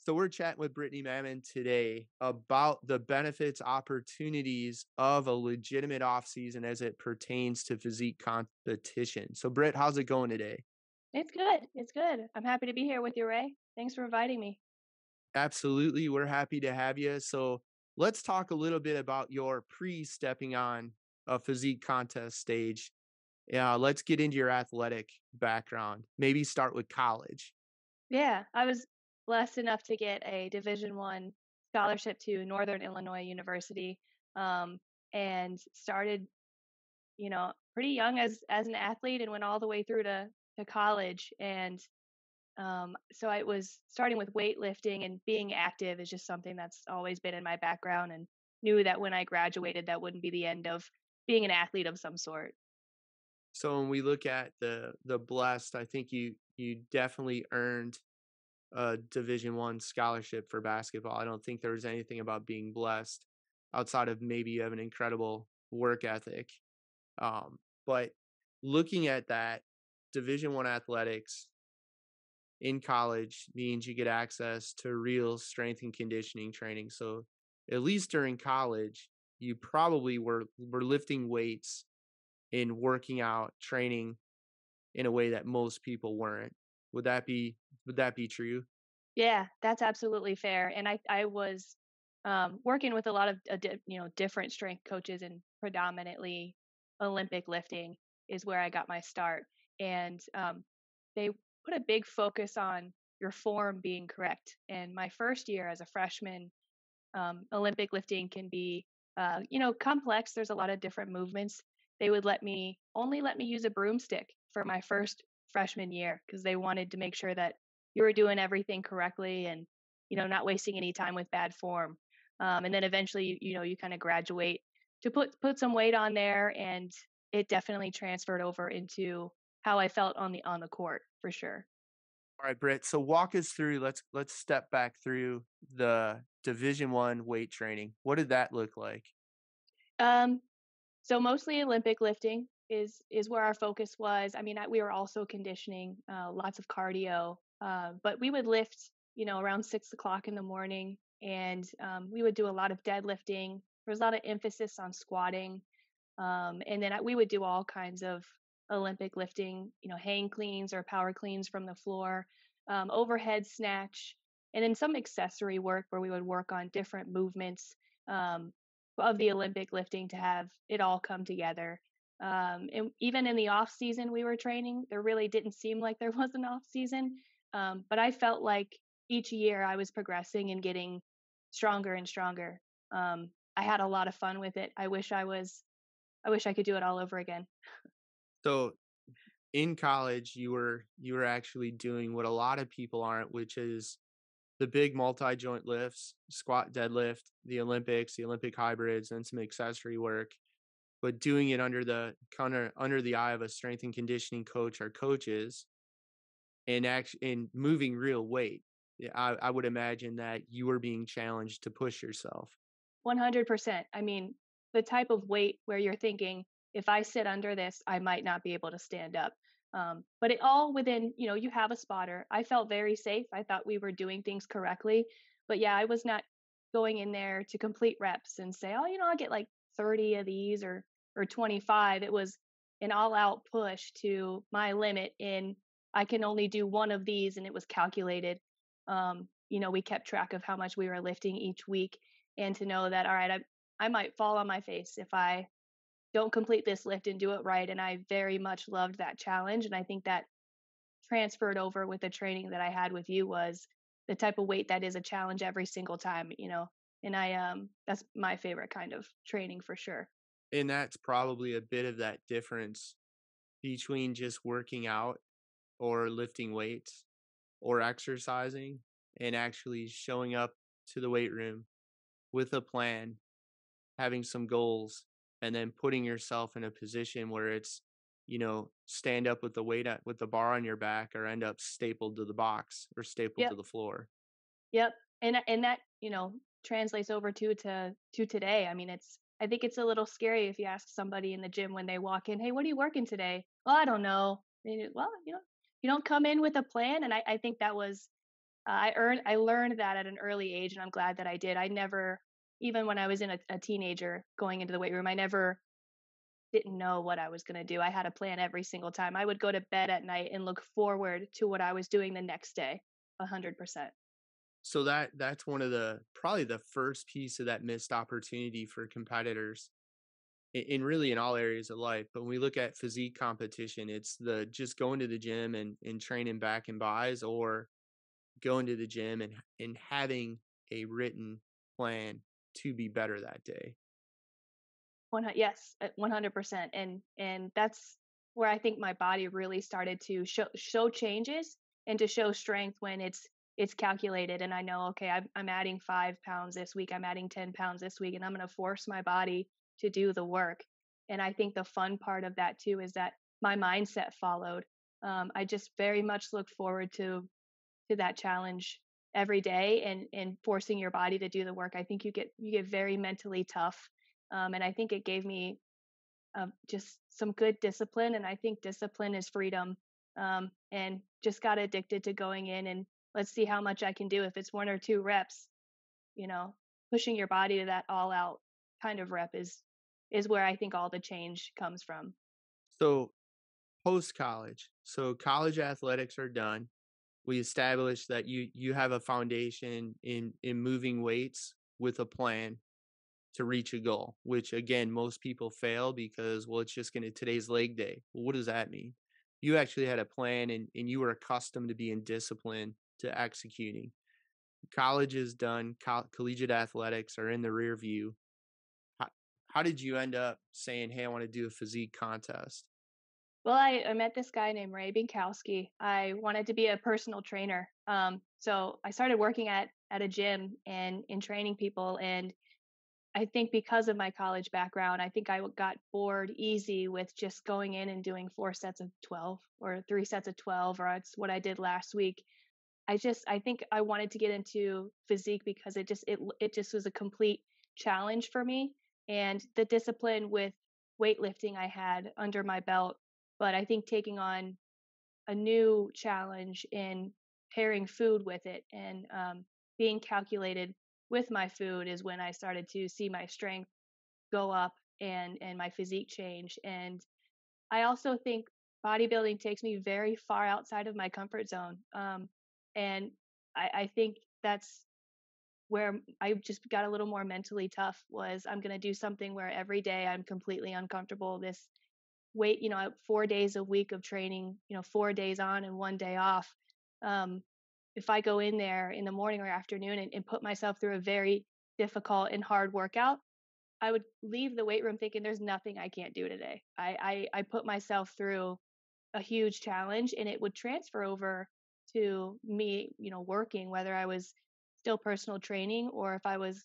So we're chatting with Brittney Mammon today about the benefits, opportunities of a legitimate off season as it pertains to physique competition. So Britt, how's it going today? It's good. It's good. I'm happy to be here with you, Ray. Thanks for inviting me. Absolutely, we're happy to have you. So let's talk a little bit about your pre-stepping on a physique contest stage. Yeah, let's get into your athletic background. Maybe start with college. Yeah, I was blessed enough to get a Division 1 scholarship to Northern Illinois University, and started, pretty young as an athlete, and went all the way through to college. And so I was starting with weightlifting, and being active is just something that's always been in my background, and knew that when I graduated, that wouldn't be the end of being an athlete of some sort. So when we look at the blessed, I think you definitely earned a Division 1 scholarship for basketball. I don't think there was anything about being blessed outside of maybe you have an incredible work ethic. But looking at that, Division 1 athletics in college means you get access to real strength and conditioning training. So at least during college, you probably were lifting weights and working out, training in a way that most people weren't. Would that be would that be true? Yeah, that's absolutely fair. And I was working with a lot of different strength coaches, and predominantly Olympic lifting is where I got my start. And they put a big focus on your form being correct. And my first year as a freshman, Olympic lifting can be complex. There's a lot of different movements. They would let me use a broomstick for my first freshman year, because they wanted to make sure that you were doing everything correctly, and not wasting any time with bad form. And then eventually, you kind of graduate to put some weight on there, and it definitely transferred over into how I felt on the court for sure. All right, Britt. So walk us through. Let's step back through the Division 1 weight training. What did that look like? Um, So mostly Olympic lifting is where our focus was. I mean, we were also conditioning, lots of cardio, but we would lift, around 6 o'clock in the morning, and we would do a lot of deadlifting. There was a lot of emphasis on squatting, and then we would do all kinds of Olympic lifting, hang cleans or power cleans from the floor, overhead snatch, and then some accessory work where we would work on different movements. Of the Olympic lifting to have it all come together. And even in the off season we were training, there really didn't seem like there was an off season. But I felt like each year I was progressing and getting stronger and stronger. I had a lot of fun with it. I wish I could do it all over again. So in college, you were actually doing what a lot of people aren't, which is the big multi-joint lifts, squat, deadlift, the Olympics, the Olympic hybrids, and some accessory work, but doing it under the eye of a strength and conditioning coach or coaches, and actually in moving real weight. Yeah, I would imagine that you were being challenged to push yourself. 100%. I mean, the type of weight where you're thinking, if I sit under this, I might not be able to stand up. But it all within, you have a spotter. I felt very safe. I thought we were doing things correctly. But yeah, I was not going in there to complete reps and say, oh, I'll get like 30 of these or 25. It was an all out push to my limit in I can only do one of these, and it was calculated. We kept track of how much we were lifting each week, and to know that, all right, I might fall on my face if I don't complete this lift and do it right. And I very much loved that challenge. And I think that transferred over with the training that I had with you, was the type of weight that is a challenge every single time. And that's my favorite kind of training for sure. And that's probably a bit of that difference between just working out or lifting weights or exercising and actually showing up to the weight room with a plan, having some goals, and then putting yourself in a position where it's, stand up with the with the bar on your back or end up stapled to the box or stapled to Yep. the floor. Yep. And that, translates over to today. I mean, I think it's a little scary if you ask somebody in the gym when they walk in, "Hey, what are you working today?" "Well, I don't know." Well, you don't come in with a plan. And I think that was I learned that at an early age, and I'm glad that I did. I never, even when I was in a teenager going into the weight room, I never didn't know what I was gonna do. I had a plan every single time. I would go to bed at night and look forward to what I was doing the next day, 100%. So that's one of the probably the first piece of that missed opportunity for competitors in really in all areas of life. But when we look at physique competition, it's the just going to the gym and training back and buys, or going to the gym and having a written plan to be better that day. Yes, 100%, and that's where I think my body really started to show changes and to show strength when it's calculated, and I know, okay, I'm adding 5 pounds this week, I'm adding 10 pounds this week, and I'm gonna force my body to do the work, and I think the fun part of that too is that my mindset followed. I just very much looked forward to that challenge every day and forcing your body to do the work. I think you get very mentally tough, and I think it gave me just some good discipline. And I think discipline is freedom. And just got addicted to going in and let's see how much I can do. If it's 1 or 2 reps, you know, pushing your body to that all out kind of rep is where I think all the change comes from. So post college, so college athletics are done. We established that you have a foundation in moving weights with a plan to reach a goal, which again, most people fail because, well, it's just gonna today's leg day. Well, what does that mean? You actually had a plan and you were accustomed to being disciplined to executing. College is done, collegiate athletics are in the rear view. How, how did you end up saying, hey, I want to do a physique contest? Well, I met this guy named Ray Binkowski. I wanted to be a personal trainer. So I started working at a gym and in training people. And I think because of my college background, I think got bored easy with just going in and doing 4 sets of 12 or 3 sets of 12, or it's what I did last week. I think I wanted to get into physique because it just was a complete challenge for me, and the discipline with weightlifting I had under my belt, but I think taking on a new challenge in pairing food with it and being calculated with my food is when I started to see my strength go up and my physique change. And I also think bodybuilding takes me very far outside of my comfort zone. And I think that's where I just got a little more mentally tough was I'm going to do something where every day I'm completely uncomfortable. This weight, 4 days a week of training, 4 days on and 1 day off. Um, if I go in there in the morning or afternoon and put myself through a very difficult and hard workout, I would leave the weight room thinking there's nothing I can't do today. I put myself through a huge challenge and it would transfer over to me, working, whether I was still personal training or if I was,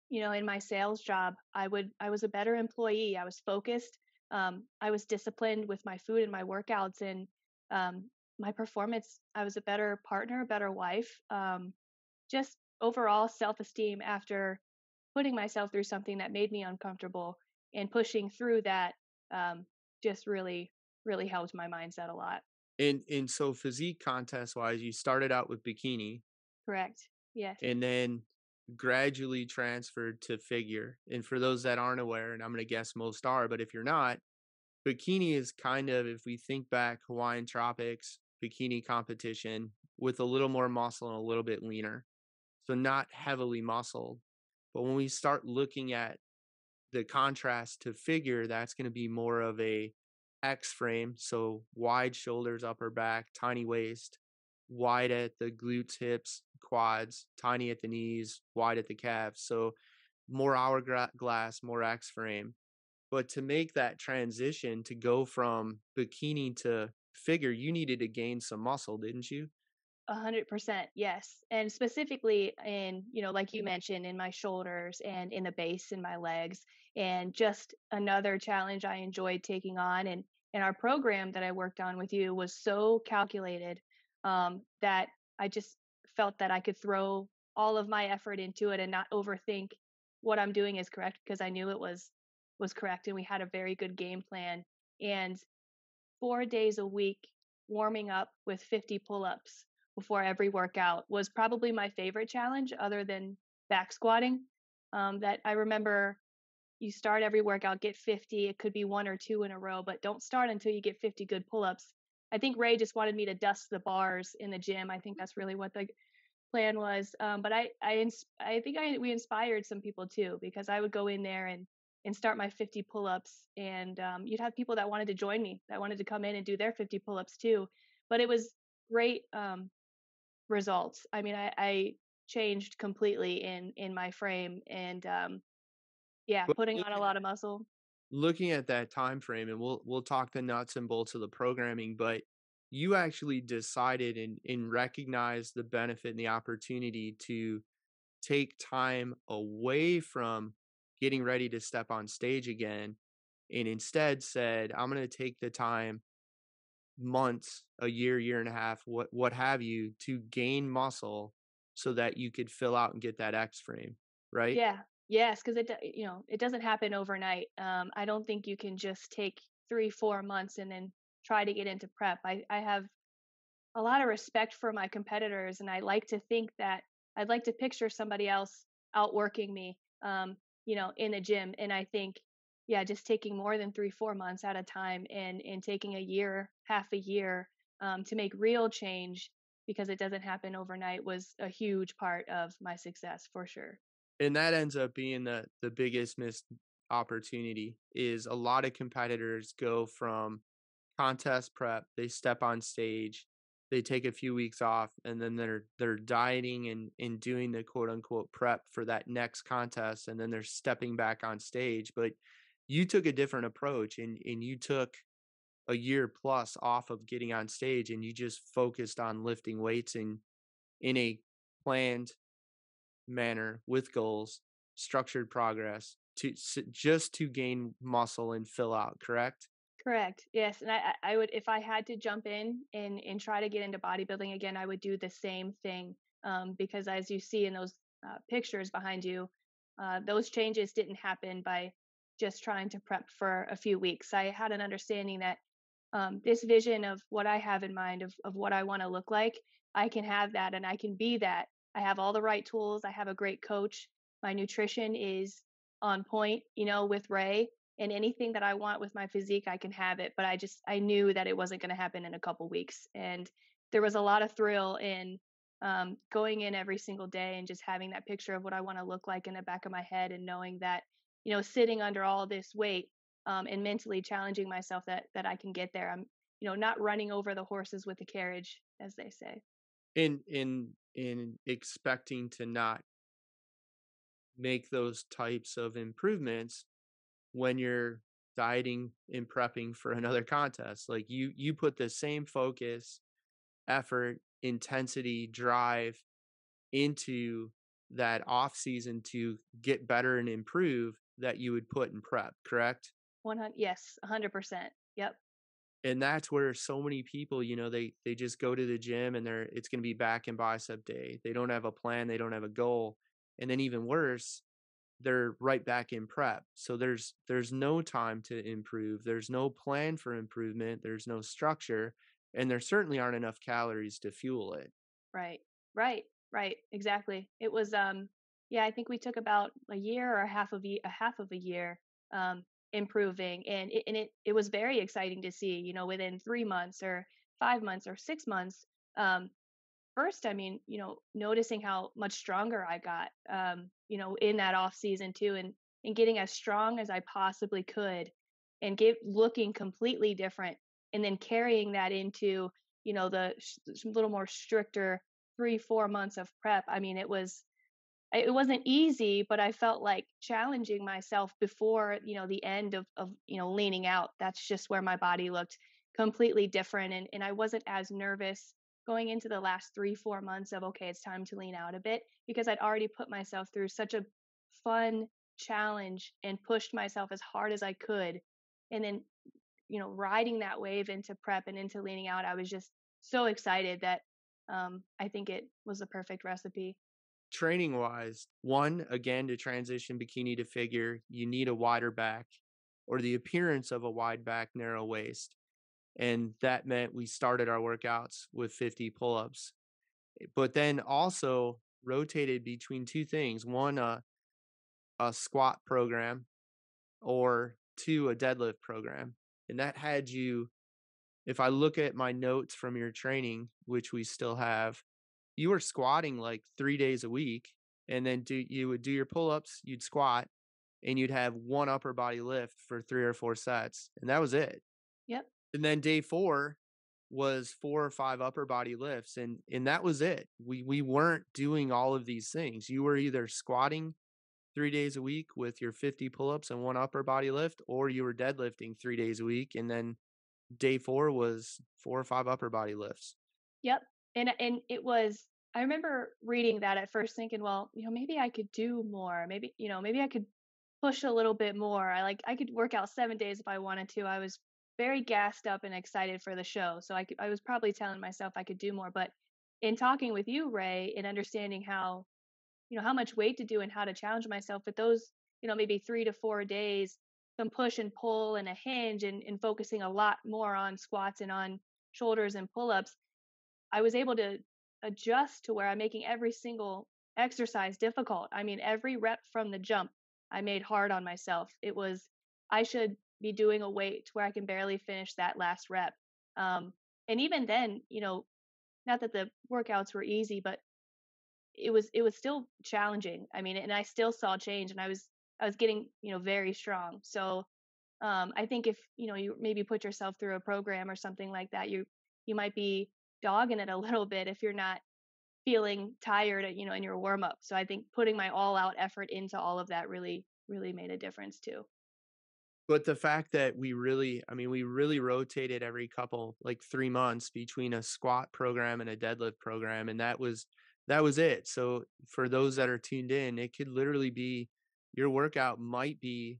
in my sales job, I was a better employee. I was focused. I was disciplined with my food and my workouts and my performance. I was a better partner, a better wife. Just overall self-esteem after putting myself through something that made me uncomfortable and pushing through that just really helped my mindset a lot. And so physique contest wise, you started out with bikini Correct. Yes. and then gradually transferred to figure. And for those that aren't aware, and I'm gonna guess most are, but if you're not, bikini is kind of, if we think back, Hawaiian tropics, bikini competition with a little more muscle and a little bit leaner. So not heavily muscled. But when we start looking at the contrast to figure, that's going to be more of a X frame. So wide shoulders, upper back, tiny waist, wide at the glutes, hips, quads, tiny at the knees, wide at the calves. So more hourglass, more X frame. But to make that transition to go from bikini to figure, you needed to gain some muscle, didn't you? 100%, yes. And specifically in, like you mentioned, in my shoulders and in the base in my legs. And just another challenge I enjoyed taking on. And our program that I worked on with you was so calculated that I just felt that I could throw all of my effort into it and not overthink what I'm doing is correct because I knew it was correct. And we had a very good game plan. And 4 days a week warming up with 50 pull ups before every workout was probably my favorite challenge other than back squatting. That I remember you start every workout, get 50. It could be one or two in a row, but don't start until you get 50 good pull ups. I think Ray just wanted me to dust the bars in the gym. I think that's really what the plan was. But I think we inspired some people too because I would go in there and start my 50 pull-ups, and you'd have people that wanted to join me, that wanted to come in and do their 50 pull-ups too. But it was great results. I mean, I changed completely in my frame, and yeah, But putting on a lot of muscle. looking at that time frame, and we'll talk the nuts and bolts of the programming, but you actually decided and recognized the benefit and the opportunity to take time away from getting ready to step on stage again, and instead said, "I'm gonna take the time, months, a year, year and a half, what have you, to gain muscle so that you could fill out and get that X frame," right? Yeah. Yes, because it doesn't happen overnight. I don't think you can just take 3 4 months and then try to get into prep. I have a lot of respect for my competitors, and I like to think that I'd like to picture somebody else outworking me, in the gym. And I think, yeah, just taking more than 3 4 months at a time and taking a year, half a year, to make real change because it doesn't happen overnight was a huge part of my success for sure. And that ends up being the biggest missed opportunity is a lot of competitors go from contest prep, they step on stage, they take a few weeks off, and then they're dieting and doing the quote unquote prep for that next contest, and then they're stepping back on stage. But you took a different approach and you took a year plus off of getting on stage and you just focused on lifting weights in a planned manner with goals, structured progress just to gain muscle and fill out, correct? Correct. Yes, and I would, if I had to jump in and try to get into bodybuilding again, I would do the same thing, because as you see in those pictures behind you, those changes didn't happen by just trying to prep for a few weeks. I had an understanding that this vision of what I have in mind of what I want to look like, I can have that and I can be that. I have all the right tools. I have a great coach. My nutrition is on point, with Ray, and anything that I want with my physique, I can have it. But I knew that it wasn't going to happen in a couple weeks. And there was a lot of thrill in going in every single day and just having that picture of what I want to look like in the back of my head and knowing that, sitting under all this weight, and mentally challenging myself that I can get there. I'm, not running over the horses with the carriage, as they say. In expecting to not make those types of improvements when you're dieting and prepping for another contest. Like you put the same focus, effort, intensity, drive into that off season to get better and improve that you would put in prep, correct? 100, yes, 100%. Yep. And that's where so many people, they just go to the gym and it's going to be back and bicep day. They don't have a plan, they don't have a goal. And then even worse, they're right back in prep. So there's no time to improve. There's no plan for improvement. There's no structure, and there certainly aren't enough calories to fuel it. Right. Right. Right. Exactly. It was yeah, I think we took about a year or a half of a year improving, and it was very exciting to see, within 3 months or 5 months or 6 months. First, I mean, noticing how much stronger I got, in that off season too, and getting as strong as I possibly could, and get looking completely different, and then carrying that into, some little more stricter 3 4 months of prep. I mean, it wasn't easy, but I felt like challenging myself before, the end of leaning out. That's just where my body looked completely different, and I wasn't as nervous going into the last 3 4 months of, okay, it's time to lean out a bit, because I'd already put myself through such a fun challenge and pushed myself as hard as I could. And then, riding that wave into prep and into leaning out, I was just so excited that I think it was the perfect recipe. Training wise, one, again, to transition bikini to figure, you need a wider back or the appearance of a wide back, narrow waist. And that meant we started our workouts with 50 pull ups. but then also rotated between 2 things. One, a squat program, or 2, a deadlift program. And that had you, if I look at my notes from your training, which we still have, you were squatting like 3 days a week, and then you would do your pull-ups, you'd squat, and you'd have 1 upper body lift for 3 or 4 sets, and that was it. Yep. And then day 4 was 4 or 5 upper body lifts, and that was it. We weren't doing all of these things. You were either squatting 3 days a week with your 50 pull-ups and 1 upper body lift, or you were deadlifting 3 days a week, and then day 4 was 4 or 5 upper body lifts. Yep. And it was, I remember reading that at first thinking, well, maybe I could do more. Maybe, maybe I could push a little bit more. I could work out 7 days if I wanted to. I was very gassed up and excited for the show. So I was probably telling myself I could do more. But in talking with you, Ray, and understanding how much weight to do and how to challenge myself with those, maybe 3 to 4 days, some push and pull and a hinge, and focusing a lot more on squats and on shoulders and pull-ups, I was able to adjust to where I'm making every single exercise difficult. I mean, every rep from the jump, I made hard on myself. It was, I should be doing a weight to where I can barely finish that last rep. Um, and even then, not that the workouts were easy, but it was still challenging. I mean, and I still saw change, and I was getting, very strong. So I think if, you maybe put yourself through a program or something like that, you might be dogging it a little bit if you're not feeling tired, in your warm up. So I think putting my all out effort into all of that really, really made a difference too. But the fact that we really rotated every couple, like 3 months between a squat program and a deadlift program, and that was it. So for those that are tuned in, it could literally be your workout might be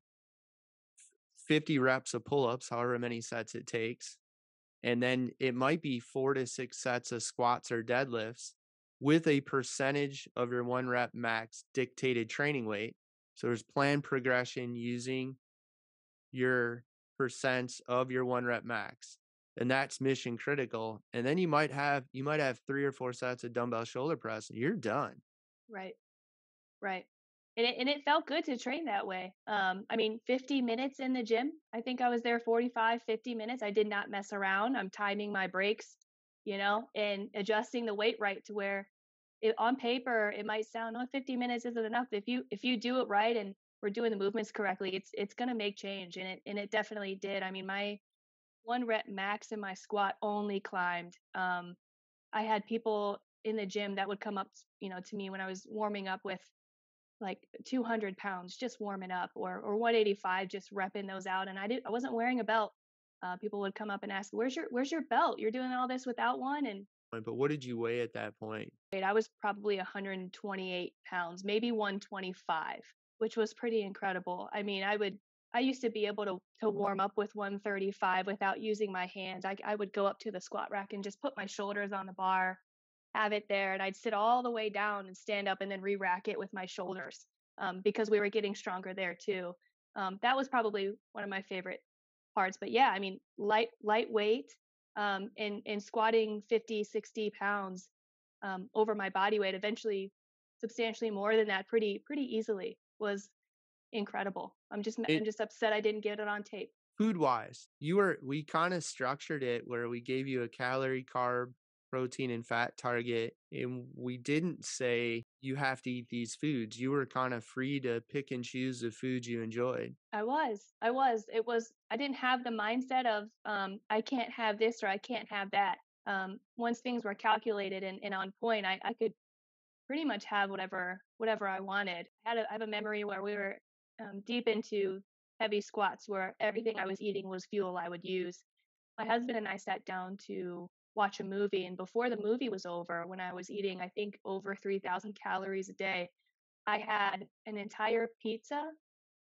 50 reps of pull-ups, however many sets it takes, and then it might be 4 to 6 sets of squats or deadlifts with a percentage of your 1 rep max dictated training weight. So there's planned progression using your percents of your 1 rep max, and that's mission critical. And then you might have 3 or 4 sets of dumbbell shoulder press, and you're done. Right. Right. And it felt good to train that way. I mean, 50 minutes in the gym. I think I was there 45, 50 minutes. I did not mess around. I'm timing my breaks, and adjusting the weight right to where on paper it might sound, oh, 50 minutes isn't enough. If you do it right and we're doing the movements correctly, it's going to make change, and it definitely did. I mean, my 1 rep max in my squat only climbed. I had people in the gym that would come up, to me when I was warming up with like 200 pounds just warming up, or 185 just repping those out, and I wasn't wearing a belt. People would come up and ask, where's your belt? You're doing all this without one? And But what did you weigh at that point? I was probably 128 pounds, maybe 125, which was pretty incredible. I mean, I used to be able to warm up with 135 without using my hands. I would go up to the squat rack and just put my shoulders on the bar, have it there, and I'd sit all the way down and stand up and then re-rack it with my shoulders, because we were getting stronger there too. That was probably one of my favorite parts. But yeah, I mean, lightweight, and squatting 50, 60 pounds over my body weight, eventually substantially more than that, pretty easily, was incredible. I'm It just upset I didn't get it on tape. Food-wise, we kinda structured it where we gave you a calorie, carb, protein, and fat target, and we didn't say you have to eat these foods. You were kinda free to pick and choose the foods you enjoyed. I didn't have the mindset of, I can't have this or I can't have that. Once things were calculated and on point, I could pretty much have whatever I wanted. I have a memory where we were, deep into heavy squats where everything I was eating was fuel I would use. My husband and I sat down to watch a movie, and before the movie was over, when I was eating, I think, over 3,000 calories a day, I had an entire pizza,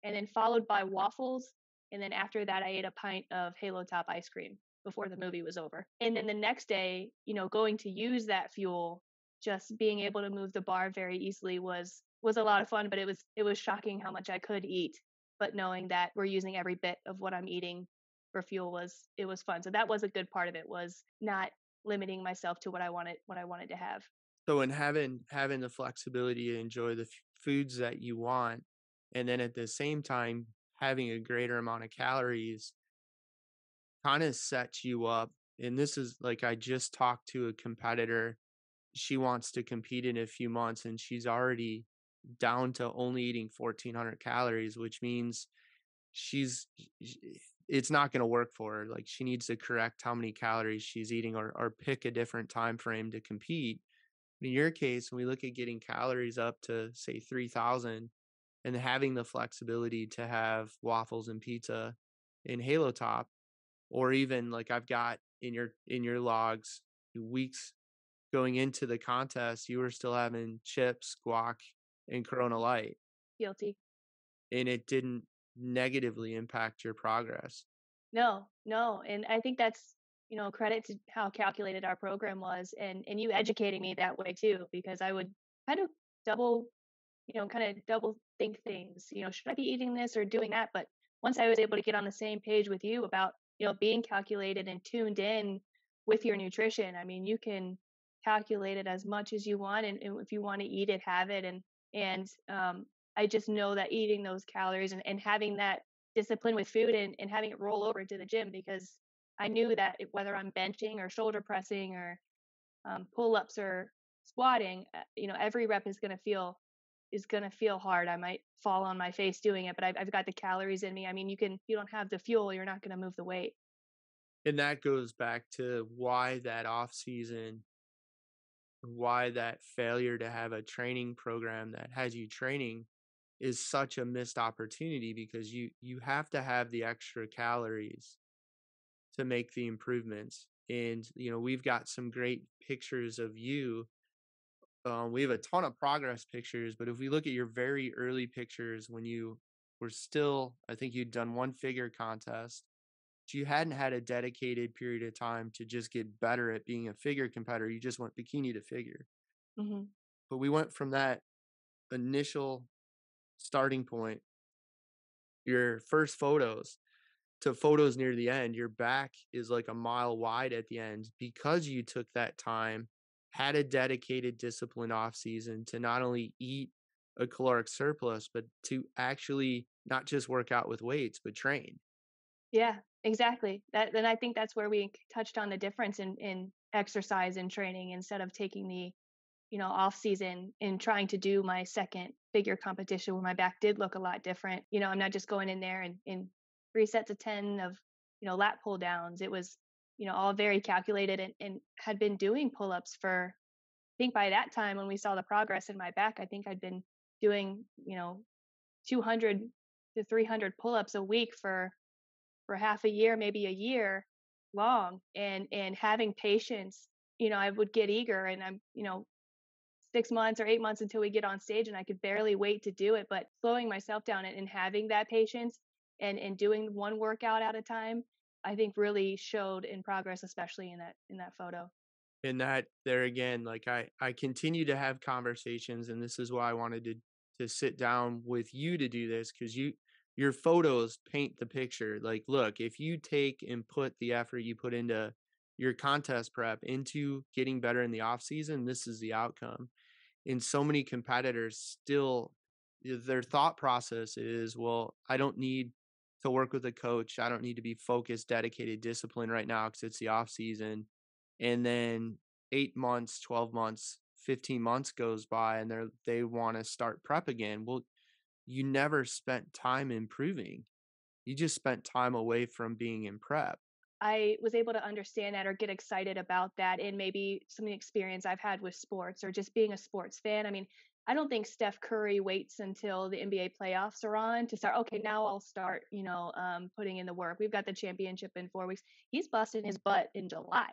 and then followed by waffles, and then after that I ate a pint of Halo Top ice cream before the movie was over. And then the next day, going to use that fuel, just being able to move the bar very easily was a lot of fun, but it was shocking how much I could eat. But knowing that we're using every bit of what I'm eating for fuel, it was fun. So that was a good part of it, was not limiting myself to what I wanted to have. So in having the flexibility to enjoy the foods that you want, and then at the same time having a greater amount of calories kind of sets you up. And this is like I just talked to a competitor. She wants to compete in a few months and she's already down to only eating 1400 calories, which means she's sh- it's not going to work for her. Like she needs to correct how many calories she's eating or pick a different time frame to compete. In your case, when we look at getting calories up to say 3000 and having the flexibility to have waffles and pizza in Halo Top, or even like I've got in your logs weeks going into the contest, you were still having chips, guac, and Corona Light, Guilty. and it didn't negatively impact your progress. No, no, and I think that's, credit to how calculated our program was, and you educating me that way too, because I would kind of double, kind of double think things. Should I be eating this or doing that? But once I was able to get on the same page with you about, being calculated and tuned in with your nutrition, I mean, you can calculate it as much as you want, and if you want to eat it, have it, and I just know that eating those calories and having that discipline with food and having it roll over into the gym, because I knew that whether I'm benching or shoulder pressing or pull ups or squatting, every rep is gonna feel hard. I might fall on my face doing it, but I've got the calories in me. I mean, if you don't have the fuel, you're not gonna move the weight. And that goes back to why that off season, why that failure to have a training program that has you training is such a missed opportunity because you have to have the extra calories to make the improvements. And we've got some great pictures of you. We have a ton of progress pictures, but if we look at your very early pictures when you were still, I think you'd done one figure contest, but you hadn't had a dedicated period of time to just get better at being a figure competitor. You just went bikini to figure. Hmm. But we went from that initial starting point, your first photos, to photos near the end. Your back is like a mile wide at the end because you took that time, had a dedicated discipline off season to not only eat a caloric surplus, but to actually not just work out with weights, but train. Yeah, exactly. Then I think that's where we touched on the difference in exercise and training, instead of taking the off season and trying to do my second figure competition where my back did look a lot different. I'm not just going in there and in 3 sets of 10 of, lat pull downs. It was, all very calculated, and had been doing pull ups for, I think by that time when we saw the progress in my back, I think I'd been doing, 200 to 300 pull ups a week for half a year, maybe a year long, and having patience. I would get eager, and I'm, 6 months or 8 months until we get on stage, and I could barely wait to do it. But slowing myself down and having that patience, and doing one workout at a time, I think really showed in progress, especially in that photo. And that there again, like I continue to have conversations, and this is why I wanted to sit down with you to do this because your photos paint the picture. Like, look, if you take and put the effort you put into your contest prep into getting better in the off season, this is the outcome. And so many competitors still their thought process is, well, I don't need to work with a coach. I don't need to be focused, dedicated, disciplined right now because it's the off season. And then 8 months, 12 months, 15 months goes by and they want to start prep again. Well, you never spent time improving. You just spent time away from being in prep. I was able to understand that or get excited about that, and maybe some of the experience I've had with sports or just being a sports fan. I mean, I don't think Steph Curry waits until the NBA playoffs are on to start. Okay, now I'll start, putting in the work. We've got the championship in 4 weeks. He's busting his butt in July,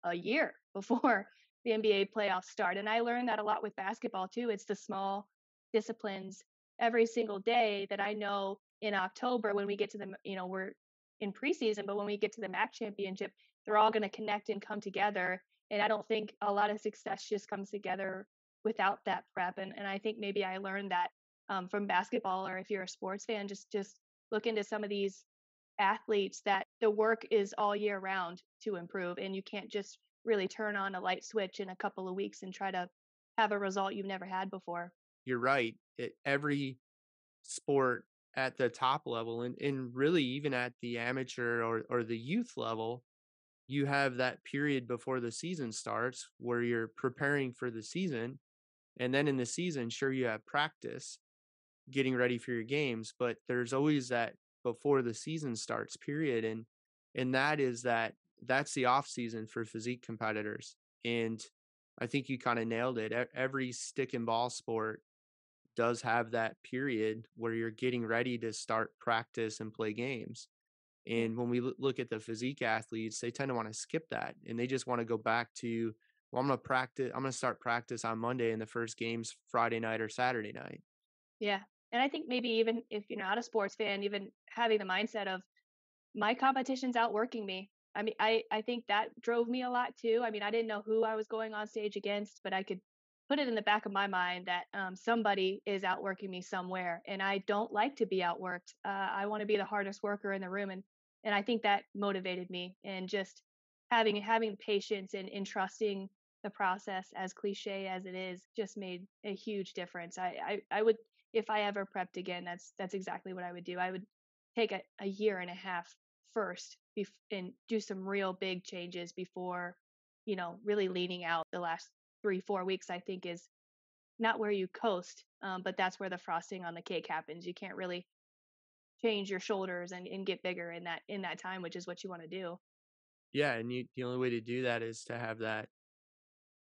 a year before the NBA playoffs start. And I learned that a lot with basketball too. It's the small disciplines every single day that I know in October when we get to the, we're in preseason, but when we get to the MAC championship, they're all going to connect and come together. And I don't think a lot of success just comes together without that prep. And I think maybe I learned that from basketball, or if you're a sports fan, just look into some of these athletes that the work is all year round to improve. And you can't just really turn on a light switch in a couple of weeks and try to have a result you've never had before. You're right. Every sport at the top level and really even at the amateur or the youth level, you have that period before the season starts where you're preparing for the season. And then in the season, sure, you have practice getting ready for your games, but there's always that before the season starts period. And that's the off season for physique competitors. And I think you kind of nailed it. Every stick and ball sport does have that period where you're getting ready to start practice and play games. Yeah. And when we look at the physique athletes, they tend to want to skip that and they just want to go back to, well, I'm going to start practice on Monday and the first game's Friday night or Saturday night. Yeah. And I think maybe even if you're not a sports fan, even having the mindset of my competition's outworking me. I mean, I think that drove me a lot too. I mean, I didn't know who I was going on stage against, but I could put it in the back of my mind that somebody is outworking me somewhere, and I don't like to be outworked. I want to be the hardest worker in the room, and I think that motivated me. And just having patience and trusting the process, as cliche as it is, just made a huge difference. I would, if I ever prepped again, that's exactly what I would do. I would take a year and a half first and do some real big changes before, really leaning out. The last 3 4 weeks, I think, is not where you coast, but that's where the frosting on the cake happens. You can't really change your shoulders and get bigger in that time, which is what you want to do. Yeah, and the only way to do that is to have that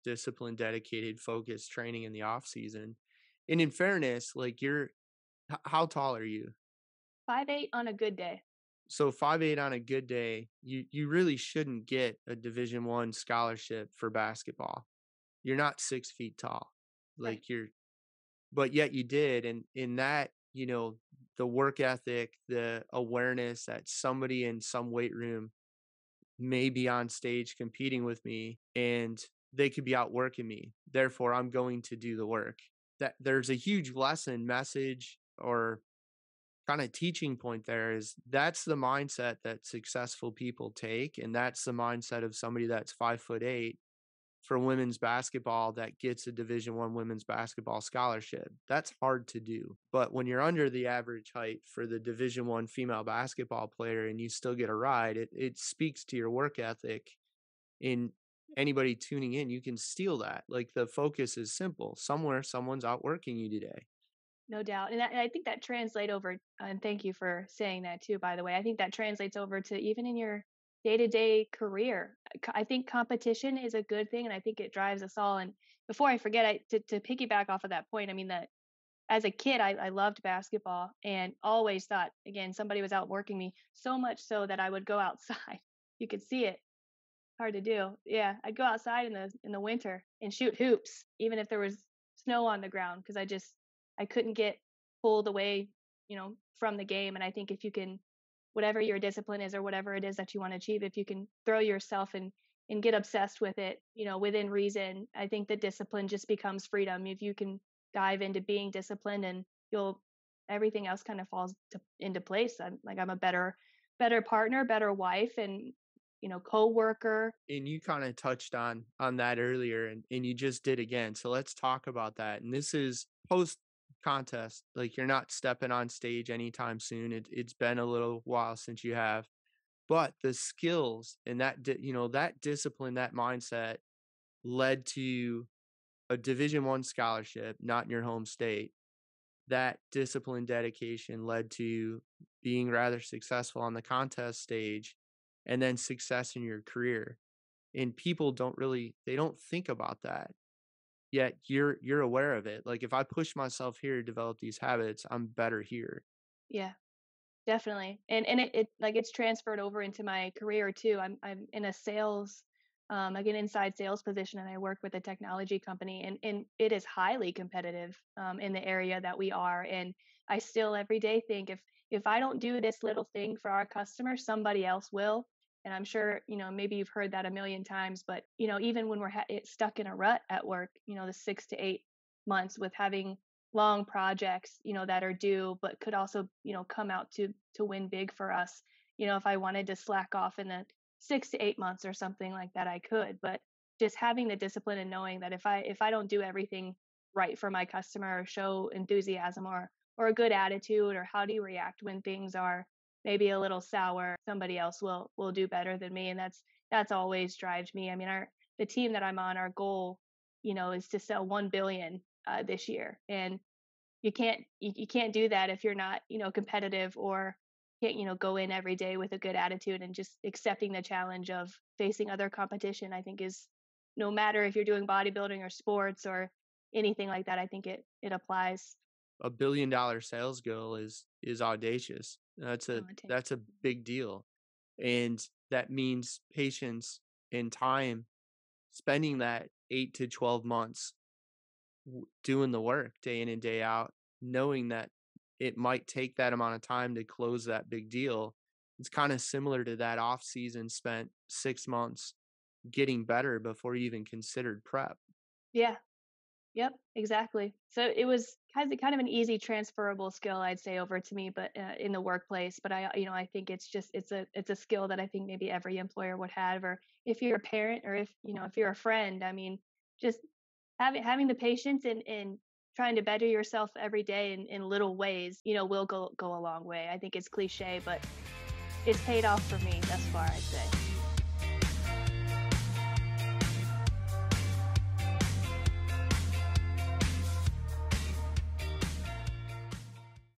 disciplined, dedicated, focused training in the off season. And in fairness, like how tall are you? 5'8" on a good day. So 5'8" on a good day, you really shouldn't get a Division 1 scholarship for basketball. You're not 6 feet tall. Right. Like but yet you did. And in that, the work ethic, the awareness that somebody in some weight room may be on stage competing with me and they could be outworking me. Therefore, I'm going to do the work. That there's a huge lesson, message, or kind of teaching point there is that's the mindset that successful people take. And that's the mindset of somebody that's 5'8" for women's basketball that gets a Division 1 women's basketball scholarship. That's hard to do. But when you're under the average height for the Division 1 female basketball player and you still get a ride, it speaks to your work ethic. In anybody tuning in, you can steal that. Like the focus is simple. Somewhere someone's outworking you today. No doubt. And I think that translate over, and thank you for saying that too, by the way. I think that translates over to even in your day-to-day career. I think competition is a good thing, and I think it drives us all. And before I forget, to piggyback off of that point, I mean that as a kid, I loved basketball and always thought, again, somebody was outworking me, so much so that I would go outside. You could see it. Hard to do. Yeah, I'd go outside in the winter and shoot hoops, even if there was snow on the ground, because I couldn't get pulled away, from the game. And I think if you can, whatever your discipline is or whatever it is that you want to achieve, if you can throw yourself and get obsessed with it, within reason, I think the discipline just becomes freedom. If you can dive into being disciplined, and you'll everything else kind of falls into place. I'm a better partner, better wife, and co-worker. And you kind of touched on that earlier and you just did again. So let's talk about that. And this is post contest. Like you're not stepping on stage anytime soon. It's been a little while since you have. But the skills and that discipline, that mindset led to a Division 1 scholarship, not in your home state. That discipline dedication led to being rather successful on the contest stage and then success in your career. And people they don't think about that. Yet you're aware of it. Like if I push myself here to develop these habits, I'm better here. Yeah. Definitely. And it like it's transferred over into my career too. I'm in a sales, like an inside sales position, and I work with a technology company, and it is highly competitive in the area that we are. And I still every day think, if I don't do this little thing for our customers, somebody else will. And I'm sure, maybe you've heard that a million times, but even when we're stuck in a rut at work, the 6 to 8 months with having long projects, that are due, but could also, come out to win big for us. If I wanted to slack off in the 6 to 8 months or something like that, I could. But just having the discipline and knowing that if I don't do everything right for my customer or show enthusiasm or a good attitude, or how do you react when things are maybe a little sour, somebody else will do better than me. And that's always drives me. I mean, our the team that I'm on, our goal, is to sell 1 billion this year. And you can't do that if you're not, competitive, or can't, go in every day with a good attitude and just accepting the challenge of facing other competition. I think is, no matter if you're doing bodybuilding or sports or anything like that, I think it applies. $1 billion sales goal is audacious. Oh, it takes. That's a big deal. And that means patience and time, spending that 8 to 12 months doing the work day in and day out, knowing that it might take that amount of time to close that big deal. It's kind of similar to that off season spent 6 months getting better before you even considered prep. Yeah. Yep, exactly. So it was kind of an easy transferable skill, I'd say, over to me, but in the workplace. But I think it's a skill that I think maybe every employer would have, or if you're a parent, or if you're a friend. I mean, just having the patience and trying to better yourself every day in little ways, will go a long way. I think it's cliche, but it's paid off for me thus far, I'd say.